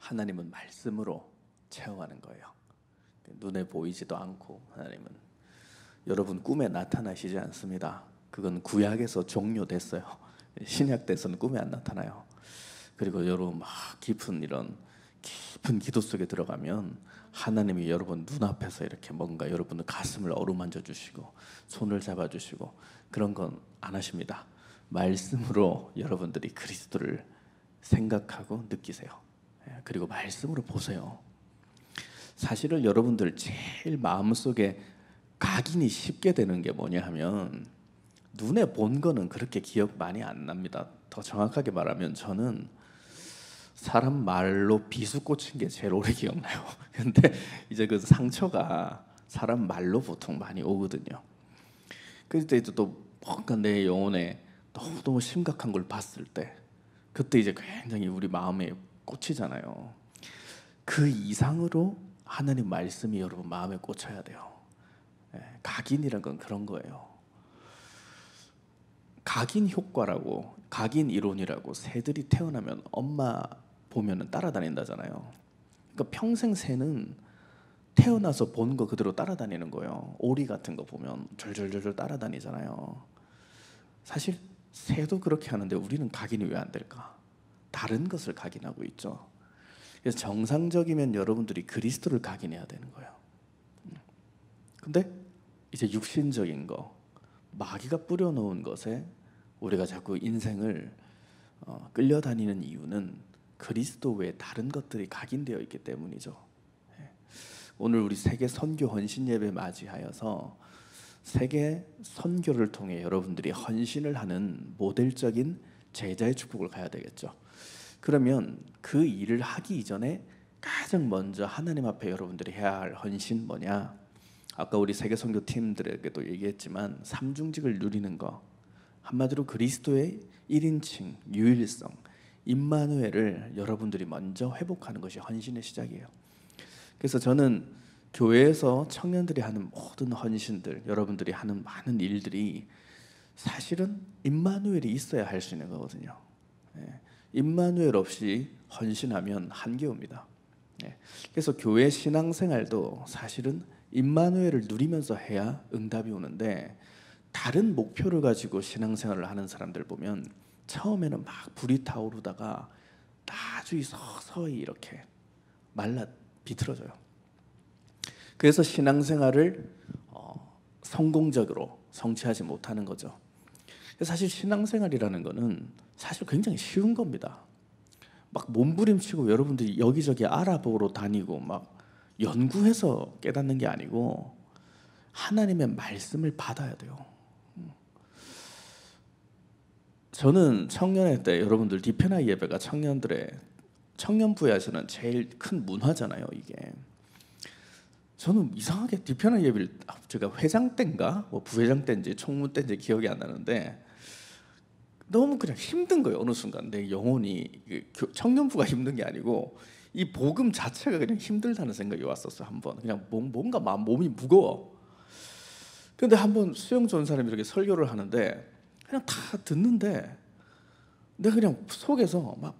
하나님은 말씀으로 채워가는 거예요. 눈에 보이지도 않고 하나님은 여러분 꿈에 나타나시지 않습니다. 그건 구약에서 종료됐어요. 신약 때서는 꿈에 안 나타나요. 그리고 여러분 막 깊은 기도 속에 들어가면 하나님이 여러분 눈앞에서 이렇게 뭔가 여러분의 가슴을 어루만져 주시고 손을 잡아 주시고 그런 건 안 하십니다. 말씀으로 여러분들이 그리스도를 생각하고 느끼세요. 그리고 말씀으로 보세요. 사실은 여러분들 제일 마음속에 각인이 쉽게 되는 게 뭐냐 하면 눈에 본 거는 그렇게 기억 많이 안 납니다. 더 정확하게 말하면 저는 사람 말로 비수 꽂힌 게 제일 오래 기억나요. 근데 이제 그 상처가 사람 말로 보통 많이 오거든요. 그때 또 뭔가 내 영혼에 너무 심각한 걸 봤을 때 그때 이제 굉장히 우리 마음에 꽂히잖아요. 그 이상으로 하나님 말씀이 여러분 마음에 꽂혀야 돼요. 각인이란 건 그런 거예요. 각인 효과라고, 각인 이론이라고 새들이 태어나면 엄마 보면은 따라다닌다잖아요. 그러니까 평생 새는 태어나서 본 거 그대로 따라다니는 거예요. 오리 같은 거 보면 절절절절 따라다니잖아요. 사실 새도 그렇게 하는데 우리는 각인이 왜 안 될까? 다른 것을 각인하고 있죠. 그래서 정상적이면 여러분들이 그리스도를 각인해야 되는 거예요. 근데 이제 육신적인 거, 마귀가 뿌려놓은 것에 우리가 자꾸 인생을 끌려다니는 이유는 그리스도 외에 다른 것들이 각인되어 있기 때문이죠. 오늘 우리 세계 선교 헌신 예배 맞이하여서 세계 선교를 통해 여러분들이 헌신을 하는 모델적인 제자의 축복을 가야 되겠죠. 그러면 그 일을 하기 이전에 가장 먼저 하나님 앞에 여러분들이 해야 할 헌신 뭐냐? 아까 우리 세계 선교 팀들에게도 얘기했지만 삼중직을 누리는 거, 한마디로 그리스도의 1인칭, 유일성, 임마누엘을 여러분들이 먼저 회복하는 것이 헌신의 시작이에요. 그래서 저는 교회에서 청년들이 하는 모든 헌신들, 여러분들이 하는 많은 일들이 사실은 임마누엘이 있어야 할 수 있는 거거든요. 임마누엘 없이 헌신하면 한계옵니다. 그래서 교회 신앙생활도 사실은 임마누엘을 누리면서 해야 응답이 오는데, 다른 목표를 가지고 신앙생활을 하는 사람들 보면 처음에는 막 불이 타오르다가 나중에 서서히 이렇게 말라 비틀어져요. 그래서 신앙생활을 성공적으로 성취하지 못하는 거죠. 사실 신앙생활이라는 거는 사실 굉장히 쉬운 겁니다. 막 몸부림치고 여러분들이 여기저기 알아보러 다니고 막 연구해서 깨닫는 게 아니고 하나님의 말씀을 받아야 돼요. 저는 청년회 때 여러분들 디페나이 예배가 청년부에서는 제일 큰 문화잖아요. 이게 저는 이상하게 디페나이 예배를 제가 회장 때인가 뭐 부회장 때인지 총무 때인지 기억이 안 나는데 너무 그냥 힘든 거예요. 어느 순간 내 영혼이, 청년부가 힘든 게 아니고 이 복음 자체가 그냥 힘들다는 생각이 왔었어. 한번 그냥 뭔가 몸이 무거워. 근데 한번 수영 좋은 사람이 이렇게 설교를 하는데 그냥 다 듣는데 내가 그냥 속에서 막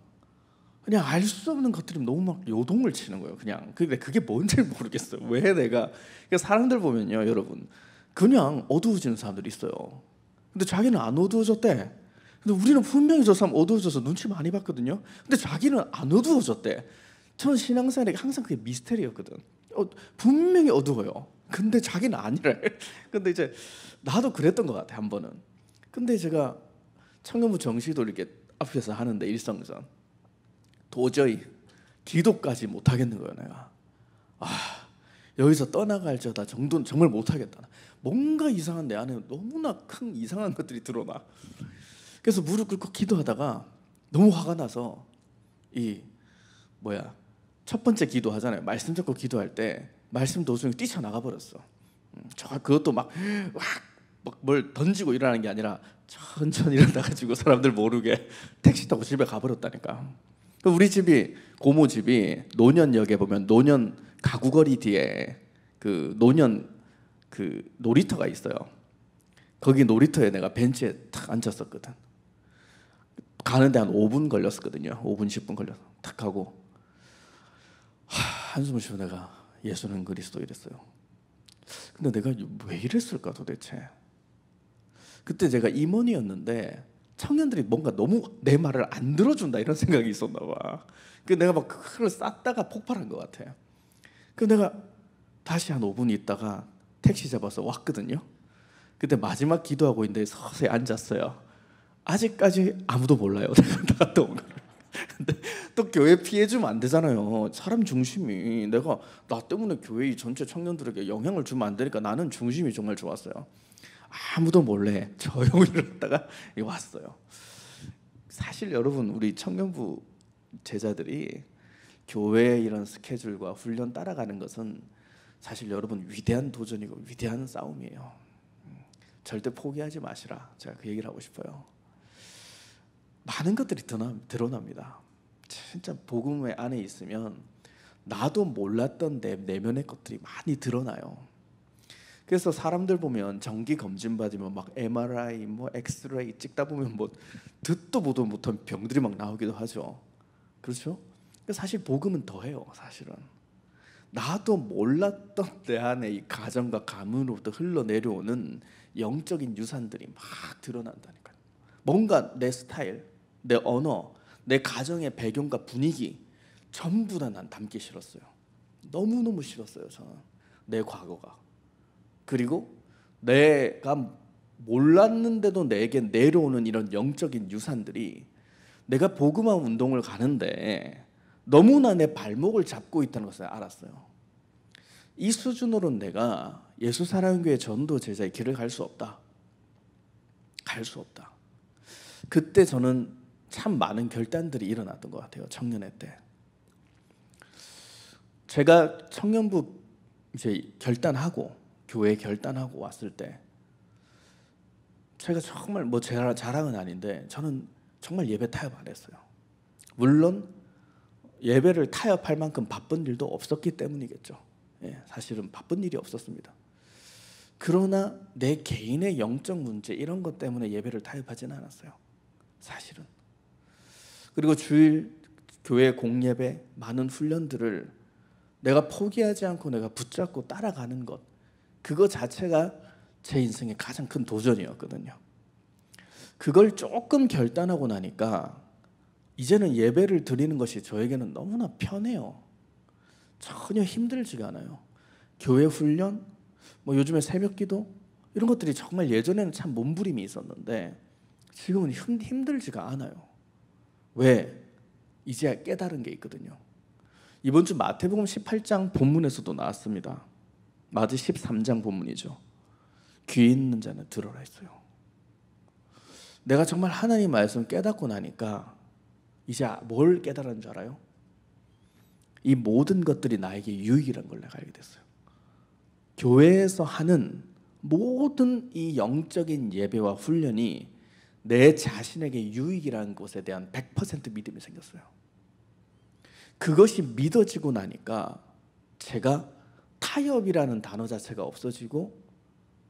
그냥 알 수 없는 것들이 너무 막 요동을 치는 거예요. 그냥 근데 그게 뭔지 모르겠어요. 왜 내가 그러니까 사람들 보면요, 여러분 그냥 어두워지는 사람들이 있어요. 근데 자기는 안 어두워졌대. 근데 우리는 분명히 저 사람 어두워져서 눈치 많이 봤거든요. 근데 자기는 안 어두워졌대. 저는 신앙생활에 항상 그게 미스테리였거든. 분명히 어두워요. 근데 자기는 아니래. 근데 이제 나도 그랬던 것 같아 한 번은. 근데 제가 청년부 정시도 이렇게 앞에서 하는데 일성전 도저히 기도까지 못 하겠는 거예요. 내가 여기서 떠나갈 저다 정도는 정말 못 하겠다. 뭔가 이상한 내 안에 너무나 큰 이상한 것들이 드러나. 그래서 무릎 꿇고 기도하다가 너무 화가 나서 첫 번째 기도하잖아요. 말씀 듣고 기도할 때 말씀 도중에 뛰쳐나가 버렸어. 그것도 막 뭘 던지고 일어나는 게 아니라 천천히 일어나가지고 사람들 모르게 택시 타고 집에 가버렸다니까. 우리 집이, 고모 집이 노년역에 보면 노년 가구거리 뒤에 그 노년 그 놀이터가 있어요. 거기 놀이터에 내가 벤치에 탁 앉았었거든. 가는데 한 5분 걸렸었거든요. 5분 10분 걸려서 탁 가고 한숨을 쉬고 내가 예수는 그리스도 이랬어요. 근데 내가 왜 이랬을까 도대체. 그때 제가 임원이었는데 청년들이 뭔가 너무 내 말을 안 들어준다 이런 생각이 있었나 봐. 그 내가 막 그걸 쌌다가 폭발한 것 같아요. 그 내가 다시 한 5분 있다가 택시 잡아서 왔거든요. 그때 마지막 기도하고 있는데 서서히 앉았어요. 아직까지 아무도 몰라요. 내가 나갔다 온 거. 근데 또 교회 피해주면 안 되잖아요. 사람 중심이 내가 나 때문에 교회 전체 청년들에게 영향을 주면 안 되니까 나는 중심이 정말 좋았어요. 아무도 몰래 조용히 일어났다가 왔어요. 사실 여러분 우리 청년부 제자들이 교회의 이런 스케줄과 훈련 따라가는 것은 사실 여러분 위대한 도전이고 위대한 싸움이에요. 절대 포기하지 마시라. 제가 그 얘기를 하고 싶어요. 많은 것들이 드러납니다. 진짜 복음의 안에 있으면 나도 몰랐던 내 내면의 것들이 많이 드러나요. 그래서 사람들 보면 정기 검진 받으면 막 MRI, 뭐 엑스레이 찍다 보면 뭐 듣도 보도 못한 병들이 막 나오기도 하죠. 그렇죠? 사실 복음은 더해요. 사실은 나도 몰랐던 내 안에 이 가정과 가문으로부터 흘러내려오는 영적인 유산들이 막 드러난다니까요. 뭔가 내 스타일, 내 언어, 내 가정의 배경과 분위기 전부 다 난 담기 싫었어요. 너무너무 싫었어요. 저는 내 과거가. 그리고 내가 몰랐는데도 내게 내려오는 이런 영적인 유산들이 내가 복음화 운동을 가는데 너무나 내 발목을 잡고 있다는 것을 알았어요. 이 수준으로는 내가 예수사랑교회 전도 제자의 길을 갈 수 없다. 갈 수 없다. 그때 저는 참 많은 결단들이 일어났던 것 같아요. 청년회 때. 제가 청년부 이제 결단하고 교회 결단하고 왔을 때 제가 정말 뭐 자랑은 아닌데 저는 정말 예배 타협 안 했어요. 물론 예배를 타협할 만큼 바쁜 일도 없었기 때문이겠죠. 예, 사실은 바쁜 일이 없었습니다. 그러나 내 개인의 영적 문제 이런 것 때문에 예배를 타협하지는 않았어요. 사실은. 그리고 주일 교회 공예배 많은 훈련들을 내가 포기하지 않고 내가 붙잡고 따라가는 것 그거 자체가 제 인생의 가장 큰 도전이었거든요. 그걸 조금 결단하고 나니까 이제는 예배를 드리는 것이 저에게는 너무나 편해요. 전혀 힘들지가 않아요. 교회 훈련, 뭐 요즘에 새벽기도 이런 것들이 정말 예전에는 참 몸부림이 있었는데 지금은 힘들지가 않아요. 왜? 이제 깨달은 게 있거든요. 이번 주 마태복음 18장 본문에서도 나왔습니다. 마태 13장 본문이죠. 귀 있는 자는 들어라 했어요. 내가 정말 하나님 말씀 깨닫고 나니까 이제 뭘 깨달은 줄 알아요? 이 모든 것들이 나에게 유익이라는 걸 내가 알게 됐어요. 교회에서 하는 모든 이 영적인 예배와 훈련이 내 자신에게 유익이라는 것에 대한 100% 믿음이 생겼어요. 그것이 믿어지고 나니까 제가 타협이라는 단어 자체가 없어지고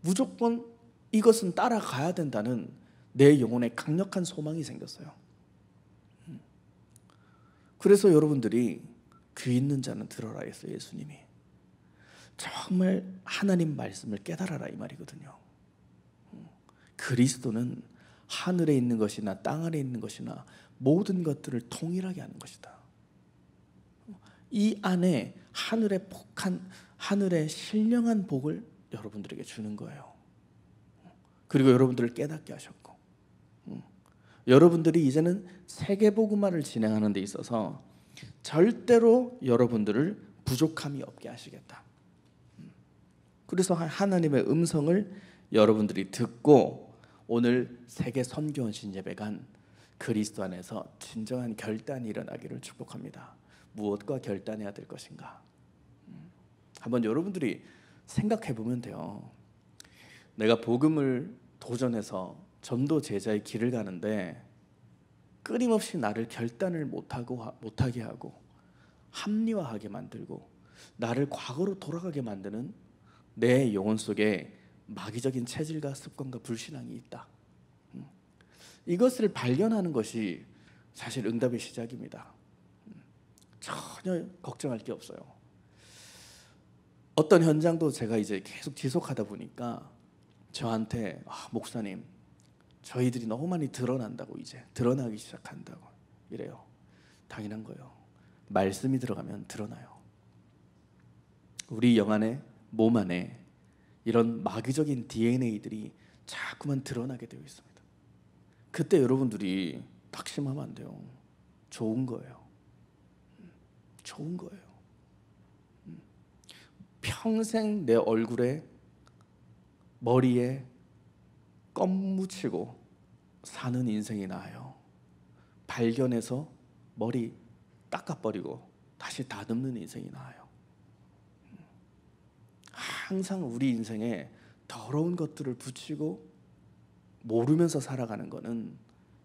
무조건 이것은 따라가야 된다는 내 영혼에 강력한 소망이 생겼어요. 그래서 여러분들이 귀 있는 자는 들어라 했어요. 예수님이 정말 하나님 말씀을 깨달아라 이 말이거든요. 그리스도는 하늘에 있는 것이나 땅 아래 있는 것이나 모든 것들을 통일하게 하는 것이다. 이 안에 하늘의 신령한 복을 여러분들에게 주는 거예요. 그리고 여러분들을 깨닫게 하셨고 여러분들이 이제는 세계복음화를 진행하는 데 있어서 절대로 여러분들을 부족함이 없게 하시겠다. 그래서 하나님의 음성을 여러분들이 듣고 오늘 세계 선교원신 예배관 그리스도 안에서 진정한 결단이 일어나기를 축복합니다. 무엇과 결단해야 될 것인가? 한번 여러분들이 생각해 보면 돼요. 내가 복음을 도전해서 전도 제자의 길을 가는데 끊임없이 나를 결단을 못하게 하고 합리화하게 만들고 나를 과거로 돌아가게 만드는 내 영혼 속에 마귀적인 체질과 습관과 불신앙이 있다. 이것을 발견하는 것이 사실 응답의 시작입니다. 전혀 걱정할 게 없어요. 어떤 현장도 제가 이제 계속 지속하다 보니까 저한테 목사님, 저희들이 너무 많이 드러난다고, 이제 드러나기 시작한다고 이래요. 당연한 거예요. 말씀이 들어가면 드러나요. 우리 영 안에, 몸 안에 이런 마귀적인 DNA들이 자꾸만 드러나게 되어 있습니다. 그때 여러분들이 낙심하면 안 돼요. 좋은 거예요. 좋은 거예요. 평생 내 얼굴에, 머리에 껌 묻히고 사는 인생이 나아요. 발견해서 머리 깎아버리고 다시 다듬는 인생이 나아요. 항상 우리 인생에 더러운 것들을 붙이고 모르면서 살아가는 거는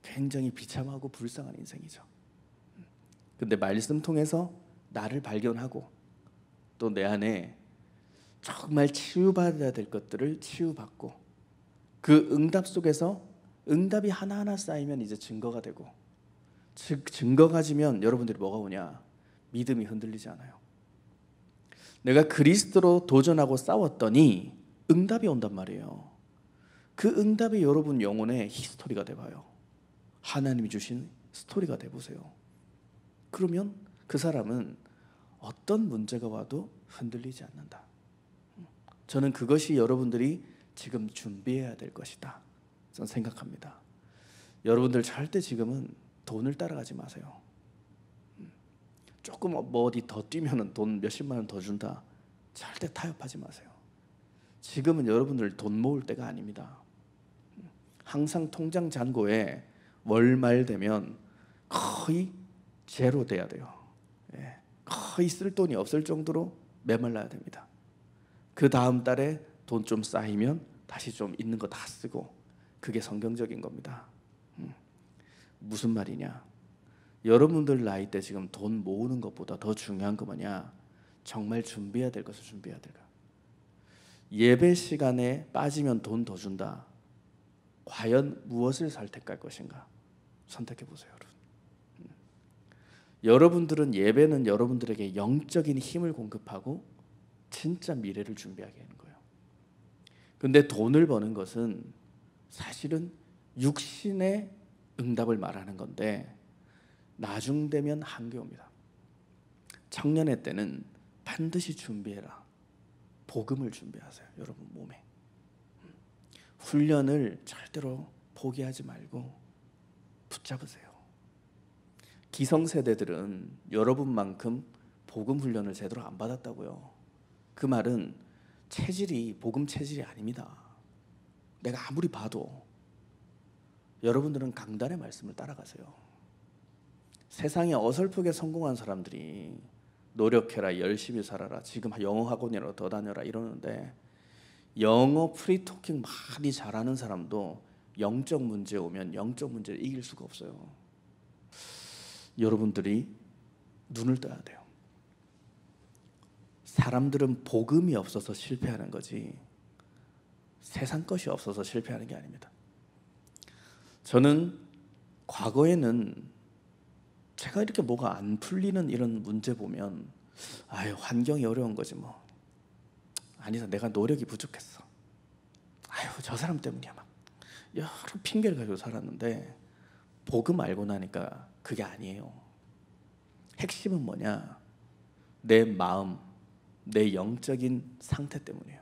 굉장히 비참하고 불쌍한 인생이죠. 근데 말씀 통해서 나를 발견하고 또 내 안에 정말 치유받아야 될 것들을 치유받고 그 응답 속에서 응답이 하나하나 쌓이면 이제 증거가 되고, 즉 증거가 지면 여러분들이 뭐가 오냐? 믿음이 흔들리지 않아요. 내가 그리스도로 도전하고 싸웠더니 응답이 온단 말이에요. 그 응답이 여러분 영혼의 히스토리가 돼봐요. 하나님이 주신 스토리가 돼보세요. 그러면 그 사람은 어떤 문제가 와도 흔들리지 않는다. 저는 그것이 여러분들이 지금 준비해야 될 것이다, 저는 생각합니다. 여러분들 절대 지금은 돈을 따라가지 마세요. 조금 뭐 어디 더 뛰면 돈 몇십만 원 더 준다, 절대 타협하지 마세요. 지금은 여러분들 돈 모을 때가 아닙니다. 항상 통장 잔고에 월말 되면 거의 제로 돼야 돼요. 거의 쓸 돈이 없을 정도로 메말라야 됩니다. 그 다음 달에 돈 좀 쌓이면 다시 좀 있는 거 다 쓰고, 그게 성경적인 겁니다. 무슨 말이냐? 여러분들 나이 때 지금 돈 모으는 것보다 더 중요한 거 뭐냐? 정말 준비해야 될 것을 준비해야 될까? 예배 시간에 빠지면 돈 더 준다. 과연 무엇을 선택할 것인가? 선택해 보세요, 여러분. 여러분들은 예배는 여러분들에게 영적인 힘을 공급하고 진짜 미래를 준비하게 하는 거예요. 근데 돈을 버는 것은 사실은 육신의 응답을 말하는 건데 나중 되면 한계 옵니다. 청년의 때는 반드시 준비해라. 복음을 준비하세요, 여러분 몸에. 훈련을 절대로 포기하지 말고 붙잡으세요. 기성세대들은 여러분만큼 복음 훈련을 제대로 안 받았다고요. 그 말은 체질이 복음 체질이 아닙니다. 내가 아무리 봐도 여러분들은 강단의 말씀을 따라가세요. 세상에 어설프게 성공한 사람들이 노력해라, 열심히 살아라, 지금 영어 학원이라도 더 다녀라 이러는데, 영어 프리토킹 많이 잘하는 사람도 영적 문제 오면 영적 문제를 이길 수가 없어요. 여러분들이 눈을 떠야 돼요. 사람들은 복음이 없어서 실패하는 거지 세상 것이 없어서 실패하는 게 아닙니다. 저는 과거에는 제가 이렇게 뭐가 안 풀리는 이런 문제 보면 아유, 환경이 어려운 거지 뭐, 아니다 내가 노력이 부족했어, 아유 저 사람 때문이야, 막 여러 핑계를 가지고 살았는데 복음 알고 나니까 그게 아니에요. 핵심은 뭐냐? 내 마음, 내 영적인 상태 때문이에요.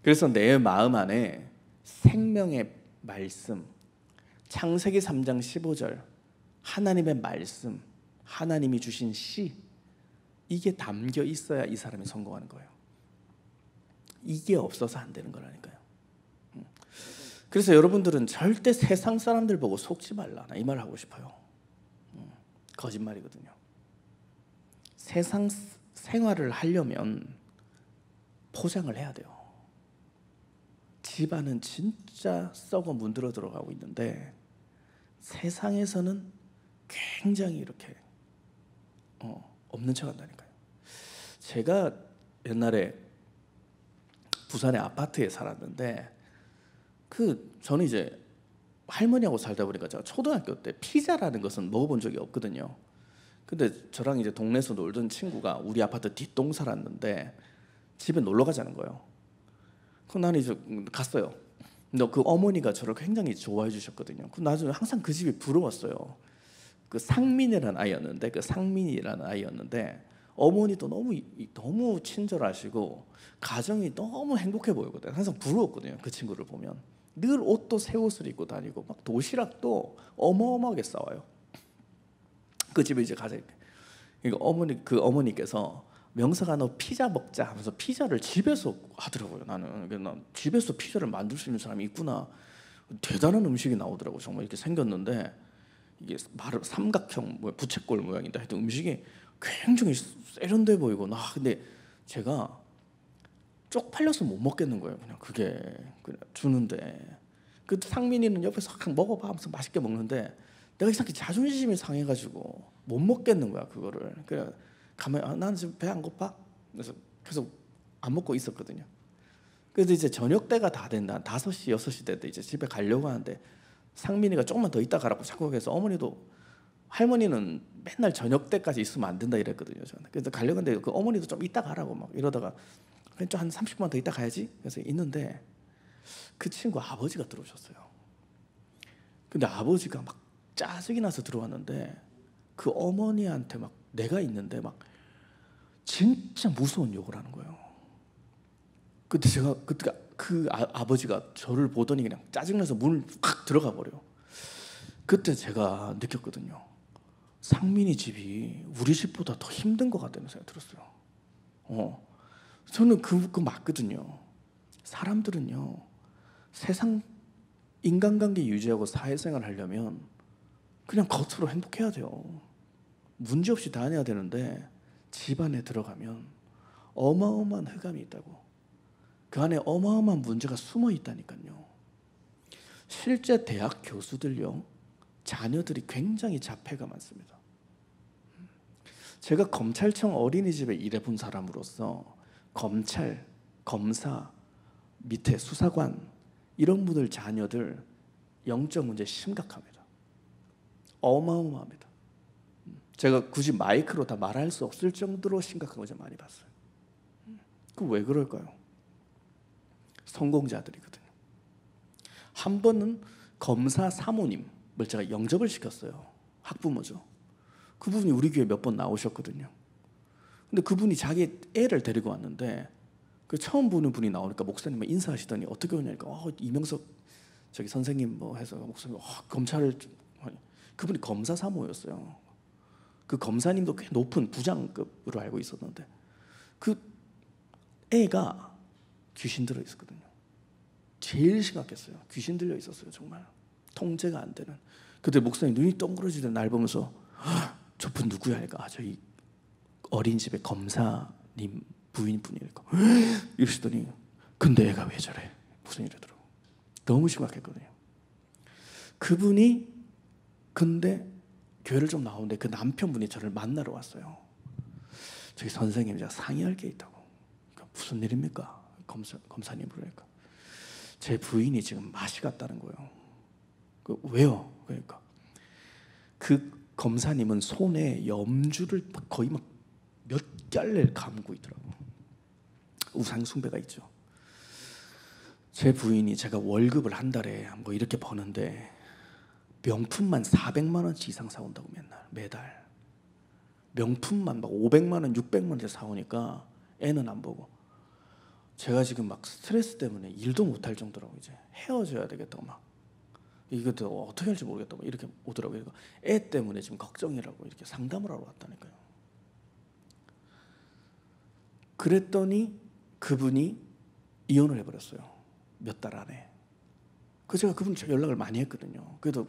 그래서 내 마음 안에 생명의 말씀, 창세기 3장 15절 하나님의 말씀, 하나님이 주신 씨, 이게 담겨 있어야 이 사람이 성공하는 거예요. 이게 없어서 안 되는 거라니까요. 그래서 여러분들은 절대 세상 사람들 보고 속지 말라, 이 말 하고 싶어요. 거짓말이거든요. 세상 생활을 하려면 포장을 해야 돼요. 집안은 진짜 썩어 문드러 들어가고 있는데 세상에서는 굉장히 이렇게 없는 척 한다니까요. 제가 옛날에 부산의 아파트에 살았는데 저는 이제 할머니하고 살다 보니까 제가 초등학교 때 피자라는 것은 먹어본 적이 없거든요. 근데 저랑 이제 동네에서 놀던 친구가 우리 아파트 뒷동 살았는데 집에 놀러 가자는 거예요. 그 나는 이제 갔어요. 근데 그 어머니가 저를 굉장히 좋아해 주셨거든요. 그 나중에 항상 그 집이 부러웠어요. 그 상민이라는 아이였는데 어머니도 너무 친절하시고 가정이 너무 행복해 보이거든요. 항상 부러웠거든요. 그 친구를 보면 늘 옷도 새 옷을 입고 다니고 막 도시락도 어마어마하게 싸와요. 그 집에 이제 가자. 이거 어머니께서 명석아 너 피자 먹자 하면서 피자를 집에서 하더라고요. 난 집에서 피자를 만들 수 있는 사람이 있구나. 대단한 음식이 나오더라고요. 정말 이렇게 생겼는데 이게 삼각형 부채꼴 모양인데 하여튼 음식이 굉장히 세련돼 보이고 근데 제가 쪽팔려서 못 먹겠는 거예요. 그냥 주는데 그 상민이는 옆에서 그냥 먹어봐 하면서 맛있게 먹는데 내가 이상하게 자존심이 상해가지고 못 먹겠는 거야 그거를. 그래 가면 나는 지금 배 안 고파? 그래서 계속 안 먹고 있었거든요. 그래서 이제 저녁 때가 다 된다. 5시 6시 때 이제 집에 가려고 하는데 상민이가 조금만 더 있다 가라고 자꾸 해서 할머니는 맨날 저녁 때까지 있으면 안 된다 이랬거든요. 저는. 그래서 가려고 하는데 그 어머니도 좀 있다 가라고 막 이러다가 그냥 좀 한 30분 더 있다 가야지. 그래서 있는데 그 친구 아버지가 들어오셨어요. 근데 아버지가 막 짜증이 나서 들어왔는데 그 어머니한테 막 내가 있는데 막 진짜 무서운 욕을 하는 거예요. 그때 그 아버지가 저를 보더니 그냥 짜증나서 문을 확 들어가 버려. 그때 제가 느꼈거든요. 상민이 집이 우리 집보다 더 힘든 것 같다는 생각이 들었어요. 저는 그 맞거든요. 사람들은요 세상 인간관계 유지하고 사회생활 하려면 그냥 겉으로 행복해야 돼요. 문제없이 다녀야 되는데 집 안에 들어가면 어마어마한 흑암이 있다고. 그 안에 어마어마한 문제가 숨어 있다니까요. 실제 대학 교수들요 자녀들이 굉장히 자폐가 많습니다. 제가 검찰청 어린이집에 일해본 사람으로서 검찰, 검사, 밑에 수사관 이런 분들 자녀들 영적 문제 심각합니다. 어마어마합니다. 제가 굳이 마이크로 다 말할 수 없을 정도로 심각한 거 많이 봤어요. 그 왜 그럴까요? 성공자들이거든요. 한 번은 검사 사모님을 제가 영접을 시켰어요. 학부모죠. 그분이 우리 교회 몇 번 나오셨거든요. 근데 그분이 자기 애를 데리고 왔는데 그 처음 보는 분이 나오니까 목사님과 인사하시더니 어떻게 오냐니까 이명석 저기 선생님 뭐 해서 목사님 검찰을 그분이 검사 사모였어요. 그 검사님도 꽤 높은 부장급으로 알고 있었는데 그 애가 귀신 들어 있었거든요. 제일 심각했어요. 귀신 들려 있었어요. 정말 통제가 안 되는. 그때 목사님 눈이 동그라지던 날 보면서 저분 누구야? 하니까 저희 어린이집의 검사님 부인분이니까 이러시더니 근데 애가 왜 저래? 무슨 일이더라고. 너무 심각했거든요. 그분이 근데 교회를 좀 나오는데 그 남편분이 저를 만나러 왔어요. 저기 선생님 제가 상의할 게 있다고. 그러니까 무슨 일입니까? 검사님 그러니까 제 부인이 지금 맛이 갔다는 거예요. 왜요? 그러니까 그 검사님은 손에 염주를 거의 막 몇 켤레를 감고 있더라고요. 우상 숭배가 있죠. 제 부인이 제가 월급을 한 달에 뭐 이렇게 버는데 명품만 400만 원치 이상 사온다고 매달 명품만 막 500만 원, 600만 원치 사오니까 애는 안 보고 제가 지금 막 스트레스 때문에 일도 못할 정도라고 이제 헤어져야 되겠다고 막 이것도 어떻게 할지 모르겠다고 이렇게 오더라고요. 애 때문에 지금 걱정이라고 이렇게 상담을 하러 왔다니까요. 그랬더니 그분이 이혼을 해버렸어요. 몇 달 안에. 그 제가 그분 연락을 많이 했거든요. 그래도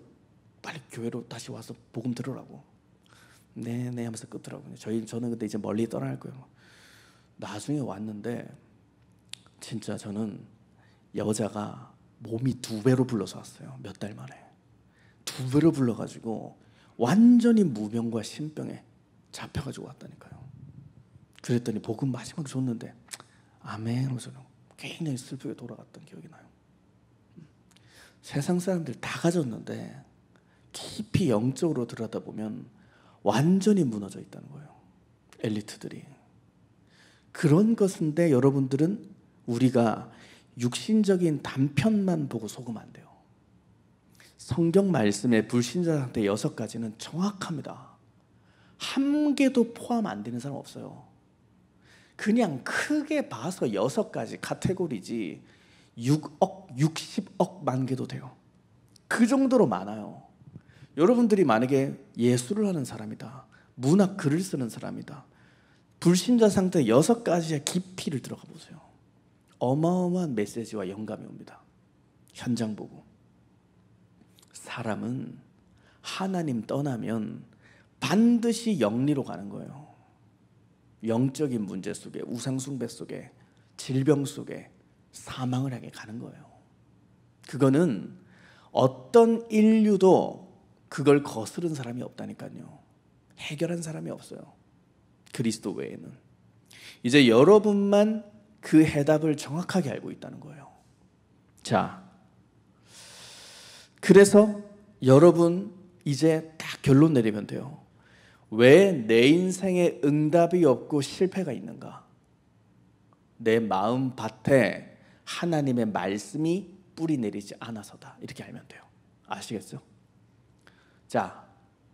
빨리 교회로 다시 와서 복음 들으라고. 네 하면서 끊더라고요. 저는 그때 이제 멀리 떠날 거예요. 나중에 왔는데 진짜 저는 여자가 몸이 2배로 불러서 왔어요. 몇 달 만에 2배로 불러가지고 완전히 무병과 신병에 잡혀가지고 왔다니까요. 그랬더니 복음 마지막에 줬는데 아멘 하면서 굉장히 슬프게 돌아갔던 기억이 나요. 세상 사람들 다 가졌는데 깊이 영적으로 들여다보면 완전히 무너져 있다는 거예요. 엘리트들이. 그런 것인데 여러분들은 우리가 육신적인 단편만 보고 속으면 안 돼요. 성경 말씀의 불신자 상태 6가지는 정확합니다. 한 개도 포함 안 되는 사람 없어요. 그냥 크게 봐서 6가지 카테고리지 6억, 60억 만 개도 돼요. 그 정도로 많아요. 여러분들이 만약에 예술을 하는 사람이다, 문학 글을 쓰는 사람이다, 불신자 상태 6가지의 깊이를 들어가 보세요. 어마어마한 메시지와 영감이 옵니다. 현장 보고. 사람은 하나님 떠나면 반드시 영리로 가는 거예요. 영적인 문제 속에, 우상숭배 속에, 질병 속에 사망을 향해 가는 거예요. 그거는 어떤 인류도 그걸 거스른 사람이 없다니까요. 해결한 사람이 없어요. 그리스도 외에는. 이제 여러분만 그 해답을 정확하게 알고 있다는 거예요. 자, 그래서 여러분 이제 딱 결론 내리면 돼요. 왜 내 인생에 응답이 없고 실패가 있는가? 내 마음 밭에 하나님의 말씀이 뿌리 내리지 않아서다. 이렇게 알면 돼요. 아시겠죠? 자,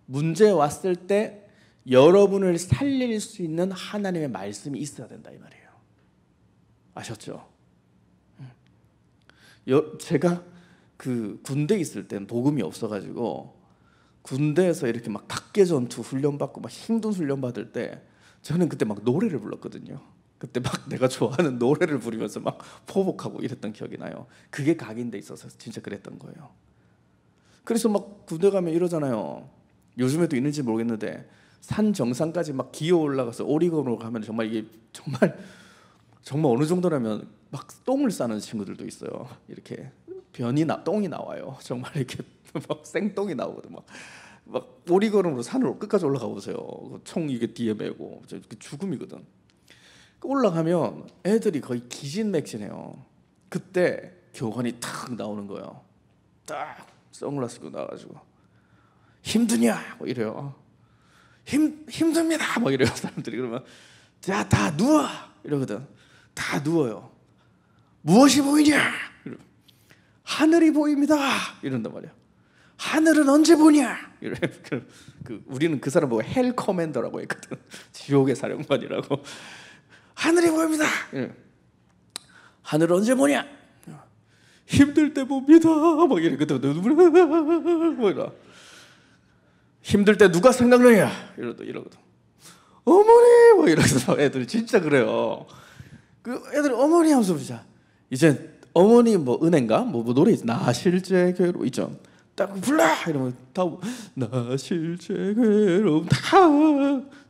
문제 왔을 때 여러분을 살릴 수 있는 하나님의 말씀이 있어야 된다 이 말이에요. 아셨죠? 제가 그 군대에 있을 땐 복음이 없어가지고 군대에서 이렇게 막 각개전투 훈련받고 막 힘든 훈련 받을 때 저는 그때 막 노래를 불렀거든요. 그때 막 내가 좋아하는 노래를 부르면서 막 포복하고 이랬던 기억이 나요. 그게 각인돼 있어서 진짜 그랬던 거예요. 그래서 막 군대 가면 이러잖아요. 요즘에도 있는지 모르겠는데 산 정상까지 막 기어 올라가서 오리건으로 가면 정말 이게 정말 어느 정도라면 막 똥을 싸는 친구들도 있어요. 이렇게 똥이 나와요. 정말 이렇게 막 생똥이 나오거든. 막 오리걸음으로 산으로 끝까지 올라가 보세요. 총 이게 뒤에 메고 죽음이거든. 올라가면 애들이 거의 기진맥진해요. 그때 교관이 탁 나오는 거예요. 딱 선글라스 끼고 나와가지고 힘드냐? 뭐 이래요. 힘듭니다. 막 이래요 사람들이. 그러면 자, 다 누워 이러거든. 다 누워요. 무엇이 보이냐? 하늘이 보입니다. 이런단 말이야. 하늘은 언제 보냐? 이래. 우리는 그 사람 보고 헬 커맨더라고 했거든. 지옥의 사령관이라고. 하늘이 보입니다. 이래. 하늘은 언제 보냐? 힘들 때 봅니다. 막 이래. 그때 눈물 뭐 이러. 힘들 때 누가 생각나냐? 이러거든. 어머니 뭐 이러면서 애들이 진짜 그래요. 그 애들이 어머니 하면서 보자. 이제 어머니 뭐 은혜인가 뭐 노래 있어. 나 실제 괴로움 있죠. 딱 불러 이러면 다 나 실제 괴로움 다.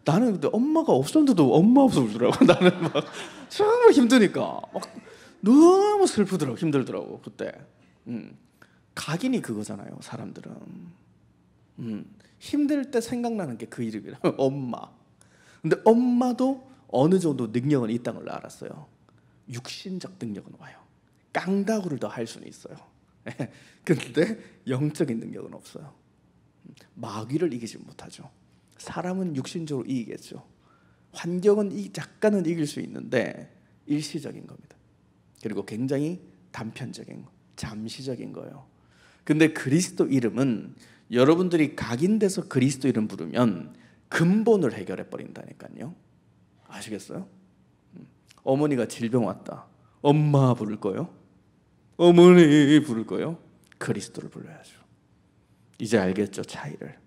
나는 근데 엄마가 없었는데도 엄마 없어 울더라고. 나는 막 정말 힘드니까 막 너무 슬프더라고. 힘들더라고 그때. 각인이 그거잖아요. 사람들은 힘들 때 생각나는 게 그 이름이라 엄마. 근데 엄마도 어느 정도 능력은 있다는 걸 알았어요. 육신적 능력은 와요. 깡다구를 더 할 수는 있어요. 근데 영적인 능력은 없어요. 마귀를 이기지 못하죠. 사람은 육신적으로 이기겠죠. 환경은 약간은 이길 수 있는데 일시적인 겁니다. 그리고 굉장히 단편적인 거, 잠시적인 거예요. 근데 그리스도 이름은 여러분들이 각인돼서 그리스도 이름 부르면 근본을 해결해 버린다니까요. 아시겠어요? 어머니가 질병 왔다. 엄마 부를 거예요? 어머니 부를 거예요? 그리스도를 불러야죠. 이제 알겠죠, 차이를.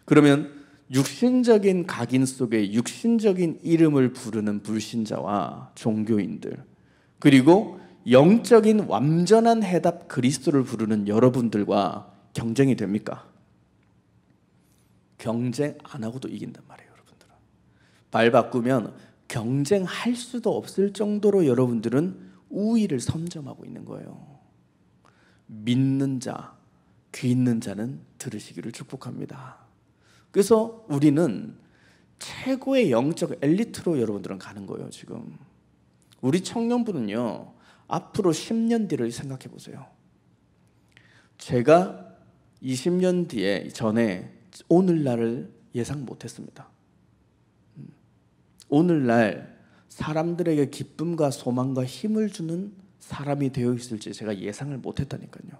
그러면 육신적인 각인 속에 육신적인 이름을 부르는 불신자와 종교인들, 그리고 영적인 완전한 해답 그리스도를 부르는 여러분들과 경쟁이 됩니까? 경쟁 안 하고도 이긴단 말이에요, 여러분들은. 발 바꾸면 경쟁할 수도 없을 정도로 여러분들은 우위를 선점하고 있는 거예요. 믿는 자, 귀 있는 자는 들으시기를 축복합니다. 그래서 우리는 최고의 영적 엘리트로 여러분들은 가는 거예요. 지금 우리 청년부는요, 앞으로 10년 뒤를 생각해 보세요. 제가 20년 뒤에 전에 오늘날을 예상 못했습니다. 오늘날 사람들에게 기쁨과 소망과 힘을 주는 사람이 되어 있을지 제가 예상을 못했다니까요.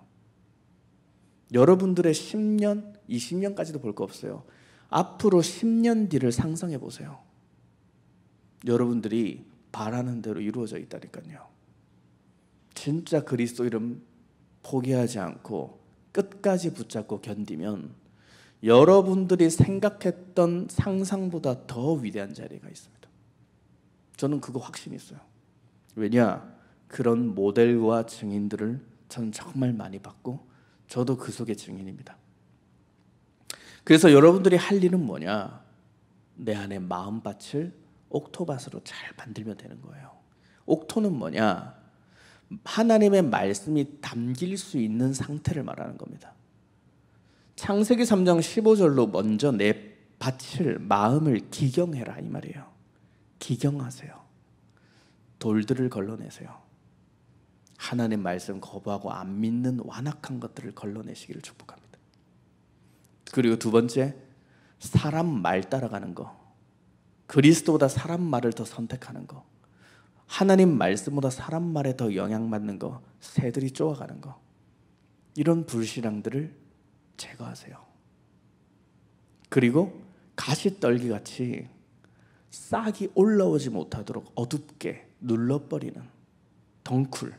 여러분들의 10년, 20년까지도 볼 거 없어요. 앞으로 10년 뒤를 상상해 보세요. 여러분들이 바라는 대로 이루어져 있다니까요. 진짜 그리스도 이름 포기하지 않고 끝까지 붙잡고 견디면 여러분들이 생각했던 상상보다 더 위대한 자리가 있습니다. 저는 그거 확신이 있어요. 왜냐? 그런 모델과 증인들을 저는 정말 많이 봤고 저도 그 속의 증인입니다. 그래서 여러분들이 할 일은 뭐냐? 내 안에 마음밭을 옥토밭으로 잘 만들면 되는 거예요. 옥토는 뭐냐? 하나님의 말씀이 담길 수 있는 상태를 말하는 겁니다. 창세기 3장 15절로 먼저 내 밭을, 마음을 기경해라 이 말이에요. 기경하세요. 돌들을 걸러내세요. 하나님 말씀 거부하고 안 믿는 완악한 것들을 걸러내시기를 축복합니다. 그리고 두 번째, 사람 말 따라가는 거. 그리스도보다 사람 말을 더 선택하는 거. 하나님 말씀보다 사람 말에 더 영향받는 거. 새들이 쪼아가는 거. 이런 불신앙들을 제거하세요. 그리고 가시떨기같이 싹이 올라오지 못하도록 어둡게 눌러버리는 덩쿨,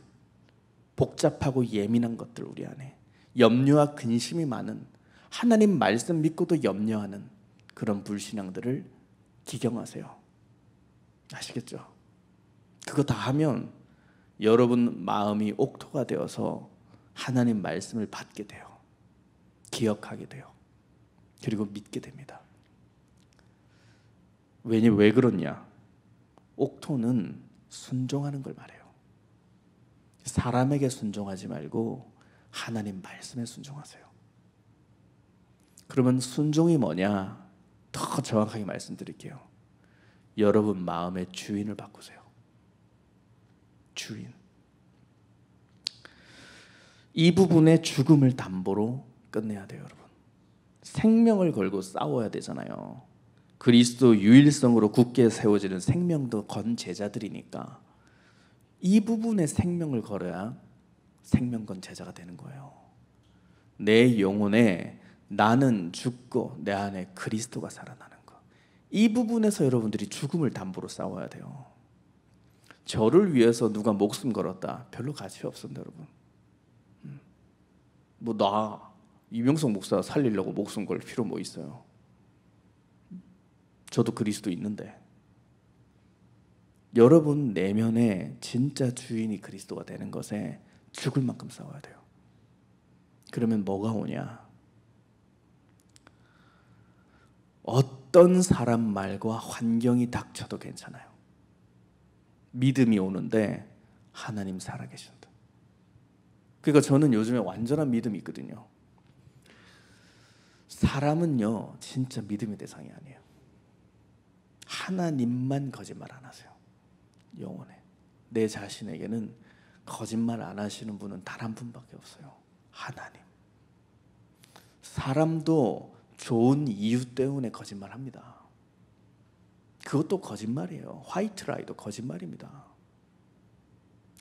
복잡하고 예민한 것들 우리 안에, 염려와 근심이 많은, 하나님 말씀 믿고도 염려하는 그런 불신앙들을 기경하세요. 아시겠죠? 그거 다 하면 여러분 마음이 옥토가 되어서 하나님 말씀을 받게 돼요. 기억하게 돼요. 그리고 믿게 됩니다. 왜 그러냐? 옥토는 순종하는 걸 말해요. 사람에게 순종하지 말고 하나님 말씀에 순종하세요. 그러면 순종이 뭐냐? 더 정확하게 말씀드릴게요. 여러분 마음의 주인을 바꾸세요. 주인. 이 부분의 죽음을 담보로 끝내야 돼요, 여러분. 생명을 걸고 싸워야 되잖아요. 그리스도 유일성으로 굳게 세워지는 생명도 건 제자들이니까 이 부분에 생명을 걸어야 생명 건 제자가 되는 거예요. 내 영혼에 나는 죽고 내 안에 그리스도가 살아나는 거. 이 부분에서 여러분들이 죽음을 담보로 싸워야 돼요. 저를 위해서 누가 목숨 걸었다. 별로 가치 없습니다, 여러분. 뭐 나 이명석 목사 살리려고 목숨 걸 필요 뭐 있어요? 저도 그리스도 있는데. 여러분 내면에 진짜 주인이 그리스도가 되는 것에 죽을 만큼 싸워야 돼요. 그러면 뭐가 오냐? 어떤 사람 말과 환경이 닥쳐도 괜찮아요. 믿음이 오는데 하나님 살아계신다. 그러니까 저는 요즘에 완전한 믿음이 있거든요. 사람은요 진짜 믿음의 대상이 아니에요. 하나님만 거짓말 안 하세요. 영혼에. 내 자신에게는 거짓말 안 하시는 분은 단 한 분밖에 없어요. 하나님. 사람도 좋은 이유 때문에 거짓말합니다. 그것도 거짓말이에요. 화이트 라이도 거짓말입니다.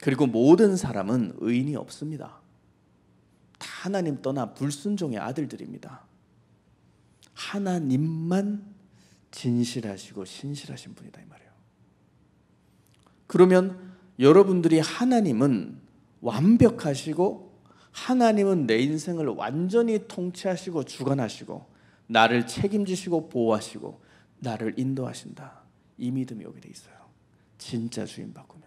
그리고 모든 사람은 의인이 없습니다. 다 하나님 떠나 불순종의 아들들입니다. 하나님만 진실하시고 신실하신 분이다 이 말이에요. 그러면 여러분들이 하나님은 완벽하시고 하나님은 내 인생을 완전히 통치하시고 주관하시고 나를 책임지시고 보호하시고 나를 인도하신다. 이 믿음이 오게 돼 있어요. 진짜 주인 바꾸면.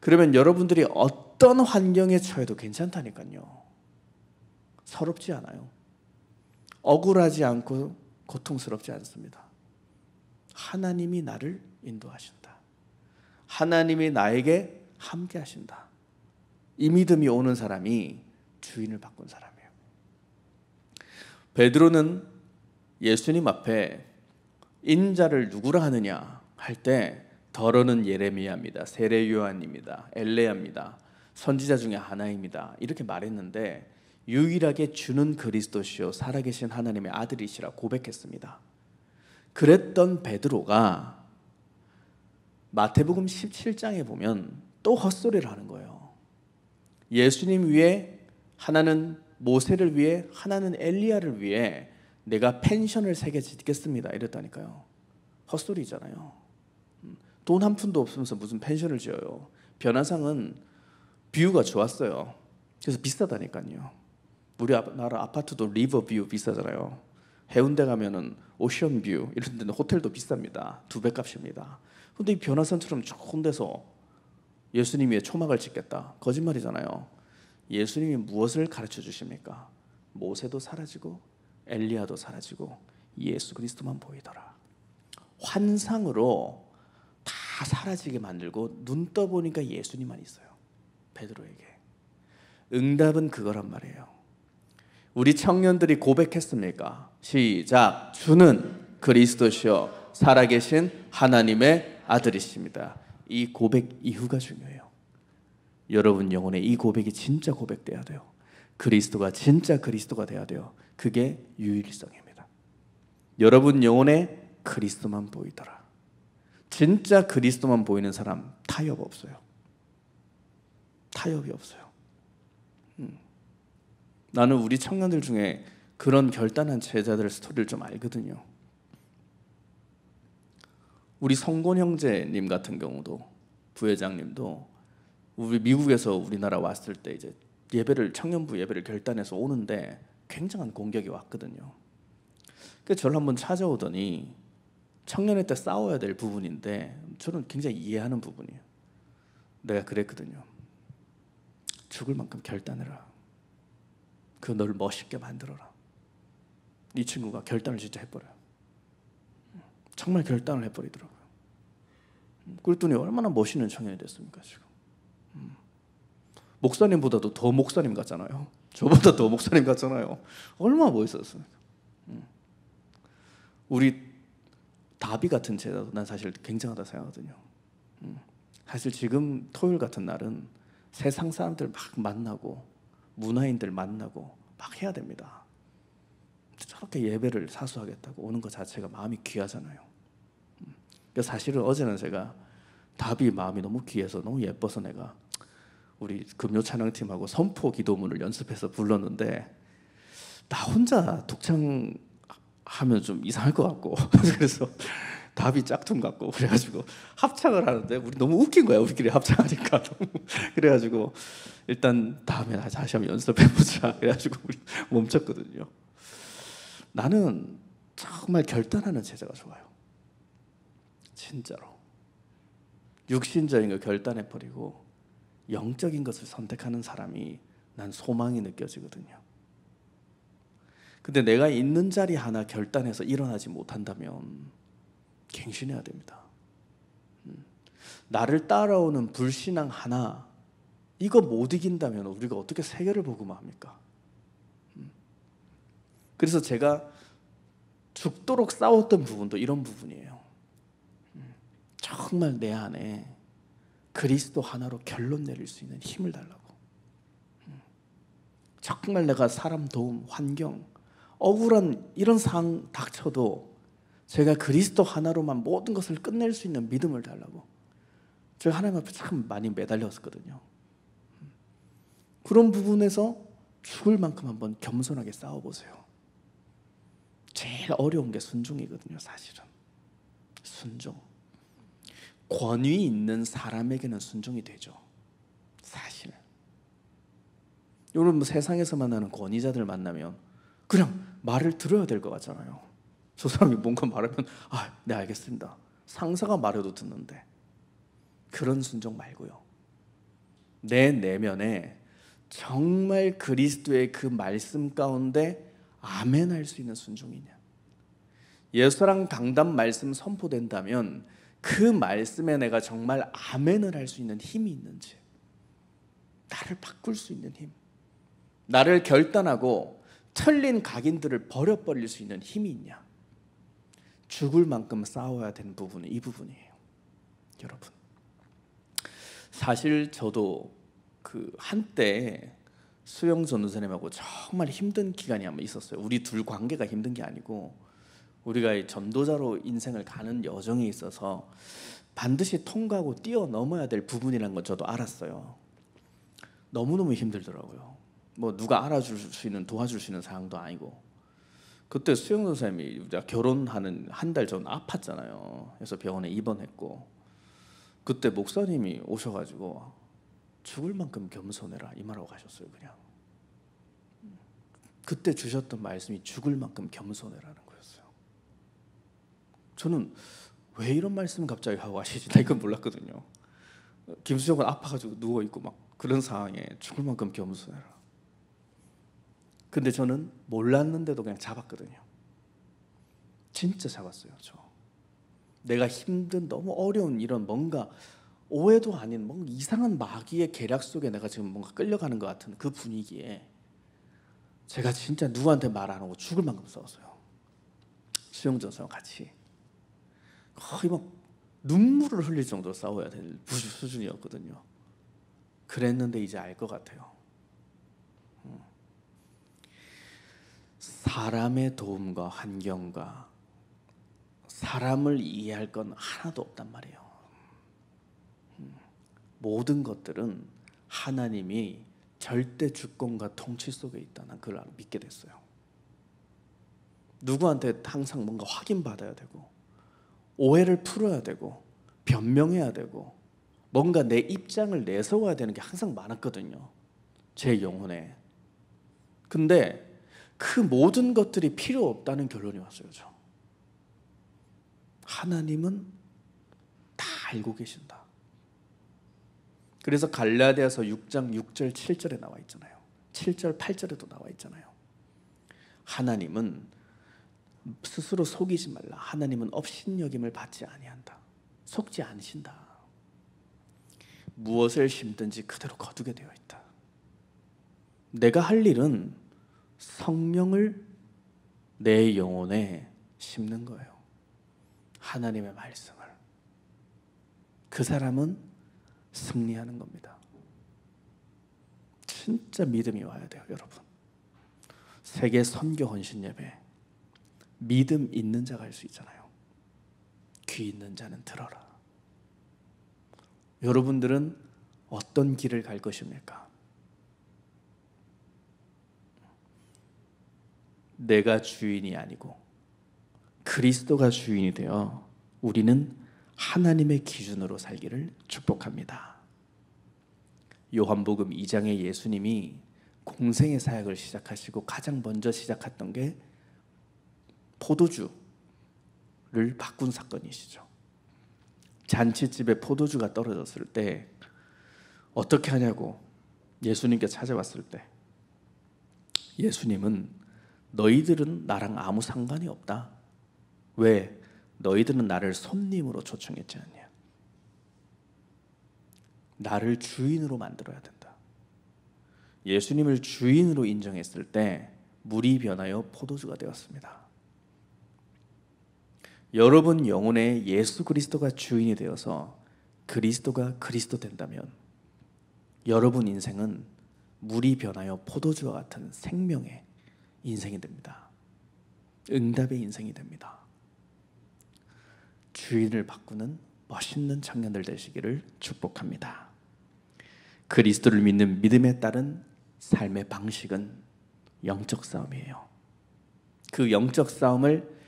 그러면 여러분들이 어떤 환경에 처해도 괜찮다니까요. 서럽지 않아요. 억울하지 않고 고통스럽지 않습니다. 하나님이 나를 인도하신다. 하나님이 나에게 함께 하신다. 이 믿음이 오는 사람이 주인을 바꾼 사람이에요. 베드로는 예수님 앞에 인자를 누구라 하느냐 할 때 더러는 예레미야입니다. 세례 요한입니다. 엘레야입니다. 선지자 중에 하나입니다. 이렇게 말했는데 유일하게 주는 그리스도시요 살아계신 하나님의 아들이시라 고백했습니다. 그랬던 베드로가 마태복음 17장에 보면 또 헛소리를 하는 거예요. 예수님 위에 하나는 모세를 위해, 하나는 엘리야를 위해 내가 펜션을 3개 짓겠습니다 이랬다니까요. 헛소리잖아요. 돈 한 푼도 없으면서 무슨 펜션을 지어요. 변화상은 뷰가 좋았어요. 그래서 비싸다니까요. 우리나라 아파트도 리버뷰 비싸잖아요. 해운대 가면은 오션뷰 이런 데는 호텔도 비쌉니다. 2배 값입니다. 근데 이 변화산처럼 좋은 데서 예수님 위에 초막을 짓겠다. 거짓말이잖아요. 예수님이 무엇을 가르쳐 주십니까? 모세도 사라지고 엘리야도 사라지고 예수 그리스도만 보이더라. 환상으로 다 사라지게 만들고 눈 떠보니까 예수님만 있어요. 베드로에게. 응답은 그거란 말이에요. 우리 청년들이 고백했습니까? 시작. 주는 그리스도시요 살아계신 하나님의 아들이십니다. 이 고백 이후가 중요해요. 여러분 영혼에 이 고백이 진짜 고백돼야 돼요. 그리스도가 진짜 그리스도가 돼야 돼요. 그게 유일성입니다. 여러분 영혼에 그리스도만 보이더라. 진짜 그리스도만 보이는 사람 타협 없어요. 타협이 없어요. 나는 우리 청년들 중에 그런 결단한 제자들 스토리를 좀 알거든요. 우리 성곤 형제님 같은 경우도, 부회장님도 우리 미국에서 우리나라 왔을 때 이제 예배를, 청년부 예배를 결단해서 오는데 굉장한 공격이 왔거든요. 그래서 저를 한번 찾아오더니 청년회 때 싸워야 될 부분인데 저는 굉장히 이해하는 부분이에요. 내가 그랬거든요. 죽을 만큼 결단해라. 그 너를 멋있게 만들어라. 이 친구가 결단을 진짜 해버려요. 정말 결단을 해버리더라고요. 그랬더니 얼마나 멋있는 청년이 됐습니까 지금. 목사님보다도 더 목사님 같잖아요. 저보다 더 목사님 같잖아요. 얼마나 멋있었습니까. 우리 다비 같은 제자도 난 사실 굉장하다 생각하거든요. 사실 지금 토요일 같은 날은 세상 사람들 막 만나고 문화인들 만나고 막 해야 됩니다. 저렇게 예배를 사수하겠다고 오는 것 자체가 마음이 귀하잖아요. 사실은 어제는 제가 다비 마음이 너무 귀해서 너무 예뻐서 내가 우리 금요 찬양팀하고 선포 기도문을 연습해서 불렀는데 나 혼자 독창하면 좀 이상할 것 같고 그래서 다비 짝퉁 같고 그래가지고 합창을 하는데 우리 너무 웃긴 거야. 우리끼리 합창하니까 너무. 그래가지고 일단 다음에 다시 한번 연습해보자 그래가지고 우리 멈췄거든요. 나는 정말 결단하는 제자가 좋아요. 진짜로 육신적인 걸 결단해버리고 영적인 것을 선택하는 사람이 난 소망이 느껴지거든요. 근데 내가 있는 자리 하나 결단해서 일어나지 못한다면 갱신해야 됩니다. 나를 따라오는 불신앙 하나 이거 못 이긴다면 우리가 어떻게 세계를 보고만 합니까? 그래서 제가 죽도록 싸웠던 부분도 이런 부분이에요. 정말 내 안에 그리스도 하나로 결론 내릴 수 있는 힘을 달라고. 정말 내가 사람 도움, 환경, 억울한 이런 상황 닥쳐도 제가 그리스도 하나로만 모든 것을 끝낼 수 있는 믿음을 달라고. 제가 하나님 앞에 참 많이 매달렸었거든요. 그런 부분에서 죽을 만큼 한번 겸손하게 싸워보세요. 제일 어려운 게 순종이거든요. 사실은 순종. 권위 있는 사람에게는 순종이 되죠. 사실 여러분 뭐 세상에서 만나는 권위자들 만나면 그냥 말을 들어야 될 것 같잖아요. 저 사람이 뭔가 말하면 네 알겠습니다. 상사가 말해도 듣는데 그런 순종 말고요. 내 내면에 정말 그리스도의 그 말씀 가운데 아멘 할 수 있는 순종이냐. 예수랑 강단 말씀 선포된다면 그 말씀에 내가 정말 아멘을 할 수 있는 힘이 있는지, 나를 바꿀 수 있는 힘, 나를 결단하고 틀린 각인들을 버려버릴 수 있는 힘이 있냐. 죽을 만큼 싸워야 되는 부분은 이 부분이에요. 여러분 사실 저도 그 한때 수영 전도사님하고 정말 힘든 기간이 한번 있었어요. 우리 둘 관계가 힘든 게 아니고 우리가 전도자로 인생을 가는 여정에 있어서 반드시 통과하고 뛰어넘어야 될 부분이라는 건 저도 알았어요. 너무너무 힘들더라고요. 뭐 누가 알아줄 수 있는, 도와줄 수 있는 상황도 아니고. 그때 수영 선생님이 결혼하는 한 달 전 아팠잖아요. 그래서 병원에 입원했고, 그때 목사님이 오셔가지고 죽을 만큼 겸손해라 이 말하고 가셨어요. 그냥 그때 주셨던 말씀이 죽을 만큼 겸손해라는 거였어요. 저는 왜 이런 말씀을 갑자기 하고 하시지? 나 이건 몰랐거든요. 김수정은 아파가지고 누워있고 막 그런 상황에 죽을 만큼 겸손해라. 근데 저는 몰랐는데도 그냥 잡았거든요. 진짜 잡았어요. 내가 힘든 너무 어려운 이런 뭔가 오해도 아닌 뭔가 이상한 마귀의 계략 속에 내가 지금 뭔가 끌려가는 것 같은 그 분위기에 제가 진짜 누구한테 말 안 하고 죽을 만큼 싸웠어요. 수영전사와 같이 거의 막 눈물을 흘릴 정도로 싸워야 될 수준이었거든요. 그랬는데 이제 알 것 같아요. 사람의 도움과 환경과 사람을 이해할 건 하나도 없단 말이에요. 모든 것들은 하나님이 절대 주권과 통치 속에 있다는 그걸 믿게 됐어요. 누구한테 항상 뭔가 확인받아야 되고 오해를 풀어야 되고 변명해야 되고 뭔가 내 입장을 내세워야 되는 게 항상 많았거든요. 제 영혼에. 근데 그 모든 것들이 필요 없다는 결론이 왔어요. 하나님은 다 알고 계신다. 그래서 갈라디아서 6장 6절 7절에 나와 있잖아요. 7절 8절에도 나와 있잖아요. 하나님은 스스로 속이지 말라. 하나님은 업신여김을 받지 아니한다. 속지 않으신다. 무엇을 심든지 그대로 거두게 되어 있다. 내가 할 일은 성령을 내 영혼에 심는 거예요. 하나님의 말씀을. 그 사람은 승리하는 겁니다. 진짜 믿음이 와야 돼요, 여러분. 세계 선교 헌신 예배 믿음 있는 자가 할 수 있잖아요. 귀 있는 자는 들어라. 여러분들은 어떤 길을 갈 것입니까? 내가 주인이 아니고 그리스도가 주인이 되어 우리는 하나님의 기준으로 살기를 축복합니다. 요한복음 2장에 예수님이 공생의 사역을 시작하시고 가장 먼저 시작했던 게 포도주를 바꾼 사건이시죠. 잔치집에 포도주가 떨어졌을 때 어떻게 하냐고 예수님께 찾아왔을 때 예수님은 너희들은 나랑 아무 상관이 없다. 왜? 너희들은 나를 손님으로 초청했지 않냐. 나를 주인으로 만들어야 된다. 예수님을 주인으로 인정했을 때 물이 변하여 포도주가 되었습니다. 여러분 영혼에 예수 그리스도가 주인이 되어서 그리스도가 그리스도 된다면 여러분 인생은 물이 변하여 포도주와 같은 생명의 인생이 됩니다. 응답의 인생이 됩니다. 주인을 바꾸는 멋있는 청년들 되시기를 축복합니다. 그리스도를 믿는 믿음에 따른 삶의 방식은 영적 싸움이에요. 그 영적 싸움을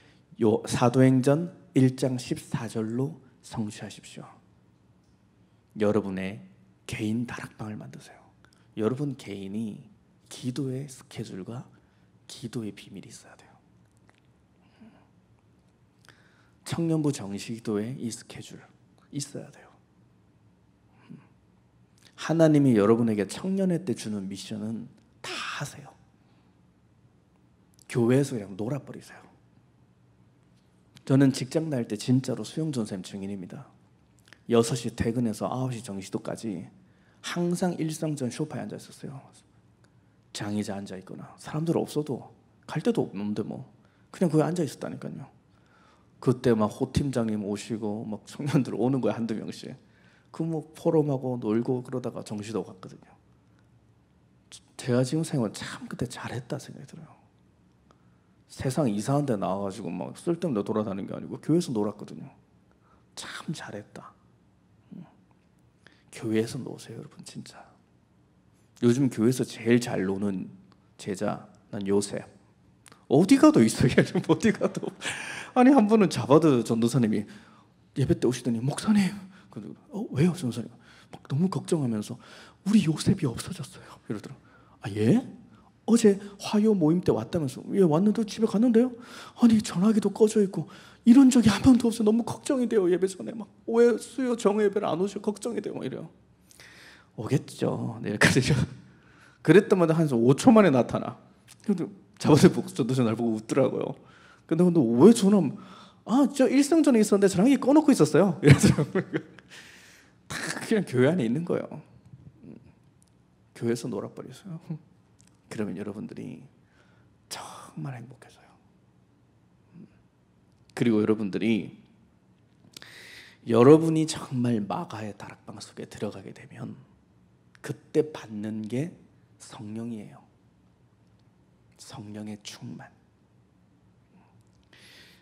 사도행전 1장 14절로 성취하십시오. 여러분의 개인 다락방을 만드세요. 여러분 개인이 기도의 스케줄과 기도의 비밀이 있어야 돼요. 청년부 정식기도에 이 스케줄 있어야 돼요. 하나님이 여러분에게 청년회 때 주는 미션은 다 하세요. 교회에서 그냥 놀아버리세요. 저는 직장 다닐 때 진짜로 수영전쌤 증인입니다. 6시 퇴근해서 9시 정시도까지 항상 일성전 소파에 앉아 있었어요. 장의자 앉아 있거나 사람들 없어도 갈 데도 없는데 뭐 그냥 거기 앉아 있었다니까요. 그때 막 호 팀장님 오시고 막 청년들 오는 거야 한두 명씩. 그 뭐 포럼하고 놀고 그러다가 정시도 갔거든요. 제가 지금 생각하면 참 그때 잘했다 생각이 들어요. 세상 이상한 데 나와가지고 막 쓸데없는 데 돌아다니는 게 아니고 교회에서 놀았거든요. 참 잘했다. 교회에서 노세요, 여러분. 진짜 요즘 교회에서 제일 잘 노는 제자, 난 요셉. 어디 가도 있어요. 어디 가도. 아니, 한 번은 자바드 전도사님이 예배 때 오시더니, 목사님, 왜요, 전도사님? 막 너무 걱정하면서, 우리 요셉이 없어졌어요, 이러더라고요. 아, 예? 어제 화요 모임 때 왔다면서. 예, 왔는데 집에 갔는데요? 아니, 전화기도 꺼져 있고 이런 적이 한 번도 없어요. 너무 걱정이 돼요. 예배 전에 막 왜 수요 정회 예배를 안 오셔 걱정이 돼요. 막 이래요. 오겠죠, 내일까지. 그랬더만 한 5초 만에 나타나. 근데 자바드 전도사 날 보고 웃더라고요. 근데 왜 전화? 아, 저 일성전에 있었는데 전화기 꺼놓고 있었어요. 이러더라고요. 다 그냥 교회 안에 있는 거예요. 교회에서 놀아버렸어요. 그러면 여러분들이 정말 행복해져요. 그리고 여러분이 정말 마가의 다락방 속에 들어가게 되면 그때 받는 게 성령이에요. 성령의 충만.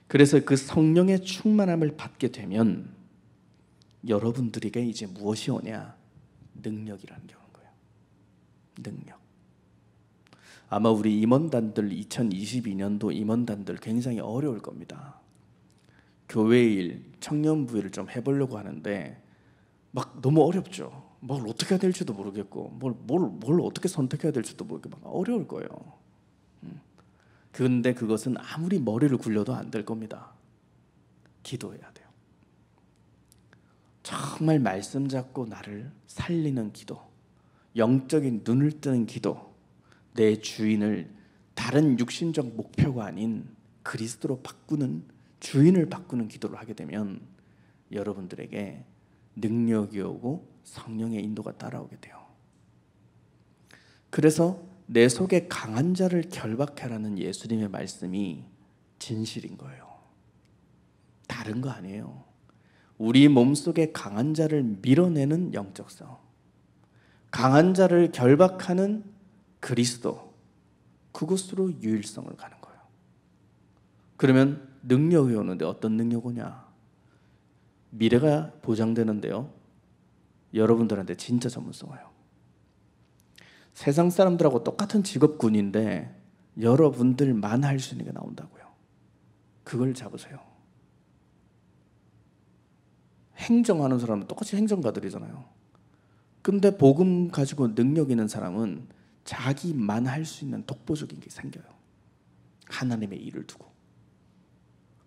그래서 그 성령의 충만함을 받게 되면 여러분들에게 이제 무엇이 오냐? 능력이라는 게 오는 거예요. 능력. 아마 우리 임원단들 2022년도 임원단들 굉장히 어려울 겁니다. 교회 일, 청년부 일을 좀 해보려고 하는데 막 너무 어렵죠. 뭘 어떻게 해야 될지도 모르겠고 뭘 어떻게 선택해야 될지도 모르겠고 막 어려울 거예요. 그런데 그것은 아무리 머리를 굴려도 안 될 겁니다. 기도해야 돼요. 정말 말씀 잡고 나를 살리는 기도, 영적인 눈을 뜨는 기도, 내 주인을 다른 육신적 목표가 아닌 그리스도로 바꾸는, 주인을 바꾸는 기도를 하게 되면 여러분들에게 능력이 오고 성령의 인도가 따라오게 돼요. 그래서 내 속에 강한 자를 결박하라는 예수님의 말씀이 진실인 거예요. 다른 거 아니에요. 우리 몸속에 강한 자를 밀어내는 영적 싸움, 강한 자를 결박하는 그리스도, 그곳으로 유일성을 가는 거예요. 그러면 능력이 오는데 어떤 능력 오냐? 미래가 보장되는데요, 여러분들한테 진짜 전문성 와요. 세상 사람들하고 똑같은 직업군인데 여러분들만 할 수 있는 게 나온다고요. 그걸 잡으세요. 행정하는 사람은 똑같이 행정가들이잖아요. 근데 복음 가지고 능력 있는 사람은 자기만 할 수 있는 독보적인 게 생겨요. 하나님의 일을 두고.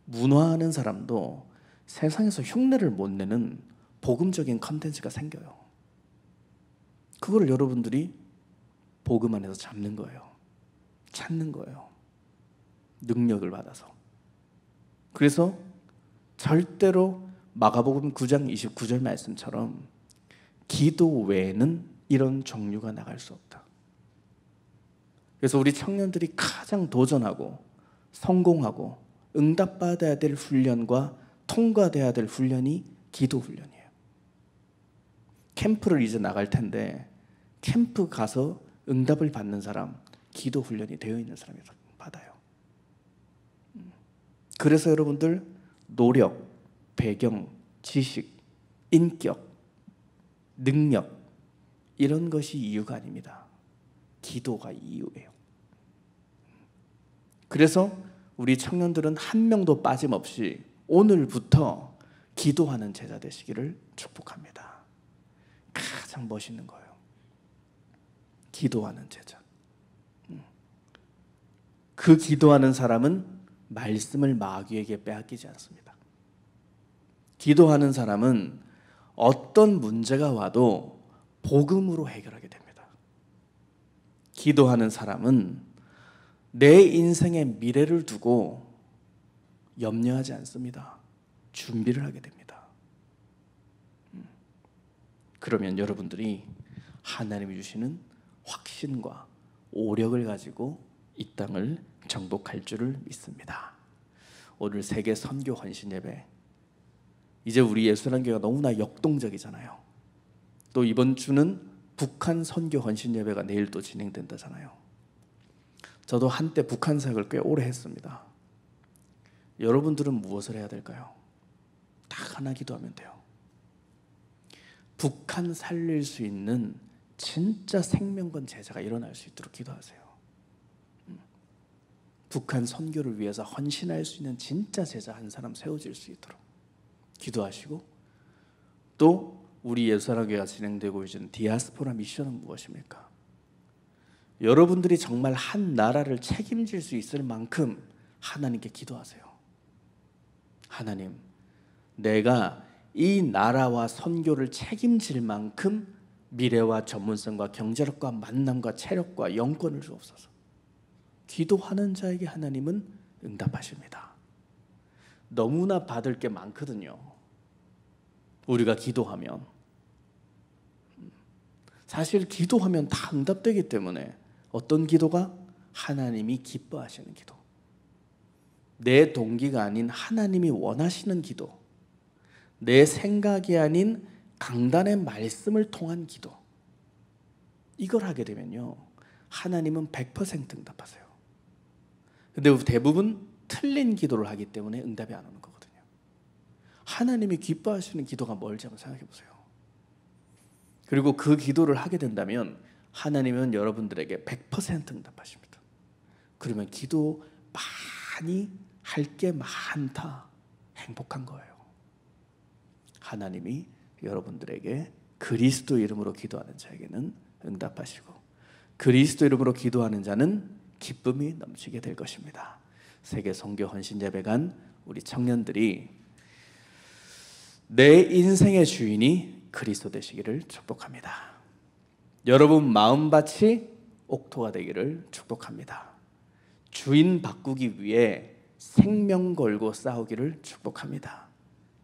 문화하는 사람도 세상에서 흉내를 못 내는 복음적인 컨텐츠가 생겨요. 그걸 여러분들이 복음 안에서 잡는 거예요. 찾는 거예요. 능력을 받아서. 그래서 절대로 마가복음 9장 29절 말씀처럼 기도 외에는 이런 종류가 나갈 수 없다. 그래서 우리 청년들이 가장 도전하고 성공하고 응답받아야 될 훈련과 통과돼야 될 훈련이 기도 훈련이에요. 캠프를 이제 나갈 텐데 캠프 가서 응답을 받는 사람, 기도 훈련이 되어 있는 사람이 받아요. 그래서 여러분들 노력, 배경, 지식, 인격, 능력, 이런 것이 이유가 아닙니다. 기도가 이유예요. 그래서 우리 청년들은 한 명도 빠짐없이 오늘부터 기도하는 제자 되시기를 축복합니다. 가장 멋있는 거예요. 기도하는 제자. 그 기도하는 사람은 말씀을 마귀에게 빼앗기지 않습니다. 기도하는 사람은 어떤 문제가 와도 복음으로 해결하게 됩니다. 기도하는 사람은 내 인생의 미래를 두고 염려하지 않습니다. 준비를 하게 됩니다. 그러면 여러분들이 하나님이 주시는 확신과 오력을 가지고 이 땅을 정복할 줄을 믿습니다. 오늘 세계 선교 헌신 예배, 이제 우리 예수란교회가 너무나 역동적이잖아요. 또 이번 주는 북한 선교 헌신 예배가 내일 또 진행된다잖아요. 저도 한때 북한 사역을 꽤 오래 했습니다. 여러분들은 무엇을 해야 될까요? 딱 하나 기도하면 돼요. 북한 살릴 수 있는 진짜 생명건 제자가 일어날 수 있도록 기도하세요. 북한 선교를 위해서 헌신할 수 있는 진짜 제자 한 사람 세워질 수 있도록 기도하시고, 또 우리 예수사랑교회가 진행되고 있는 디아스포라 미션은 무엇입니까? 여러분들이 정말 한 나라를 책임질 수 있을 만큼 하나님께 기도하세요. 하나님, 내가 이 나라와 선교를 책임질 만큼 미래와 전문성과 경제력과 만남과 체력과 영권을 주옵소서. 기도하는 자에게 하나님은 응답하십니다. 너무나 받을 게 많거든요. 우리가 기도하면, 사실 기도하면 다 응답되기 때문에 어떤 기도가? 하나님이 기뻐하시는 기도, 내 동기가 아닌 하나님이 원하시는 기도, 내 생각이 아닌 강단의 말씀을 통한 기도, 이걸 하게 되면요, 하나님은 100% 응답하세요. 근데 대부분 틀린 기도를 하기 때문에 응답이 안 오는 거거든요. 하나님이 기뻐하시는 기도가 뭘지 한번 생각해 보세요. 그리고 그 기도를 하게 된다면 하나님은 여러분들에게 100% 응답하십니다. 그러면 기도 많이 할 게 많다, 행복한 거예요. 하나님이 여러분들에게 그리스도 이름으로 기도하는 자에게는 응답하시고, 그리스도 이름으로 기도하는 자는 기쁨이 넘치게 될 것입니다. 세계 선교 헌신 예배관 우리 청년들이 내 인생의 주인이 그리스도 되시기를 축복합니다. 여러분 마음밭이 옥토가 되기를 축복합니다. 주인 바꾸기 위해 생명 걸고 싸우기를 축복합니다.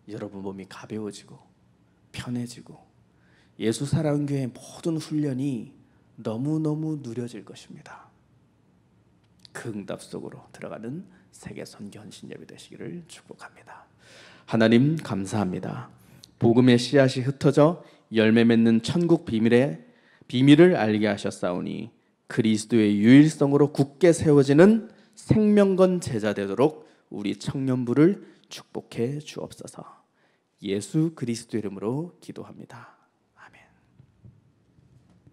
여러분 몸이 가벼워지고 편해지고 예수사랑교회의 모든 훈련이 너무너무 누려질 것입니다. 그 응답 속으로 들어가는 세계 선교 헌신 예배 되시기를 축복합니다. 하나님 감사합니다. 복음의 씨앗이 흩어져 열매 맺는 천국 비밀을 알게 하셨사오니 그리스도의 유일성으로 굳게 세워지는 생명건 제자 되도록 우리 청년부를 축복해 주옵소서. 예수 그리스도 이름으로 기도합니다.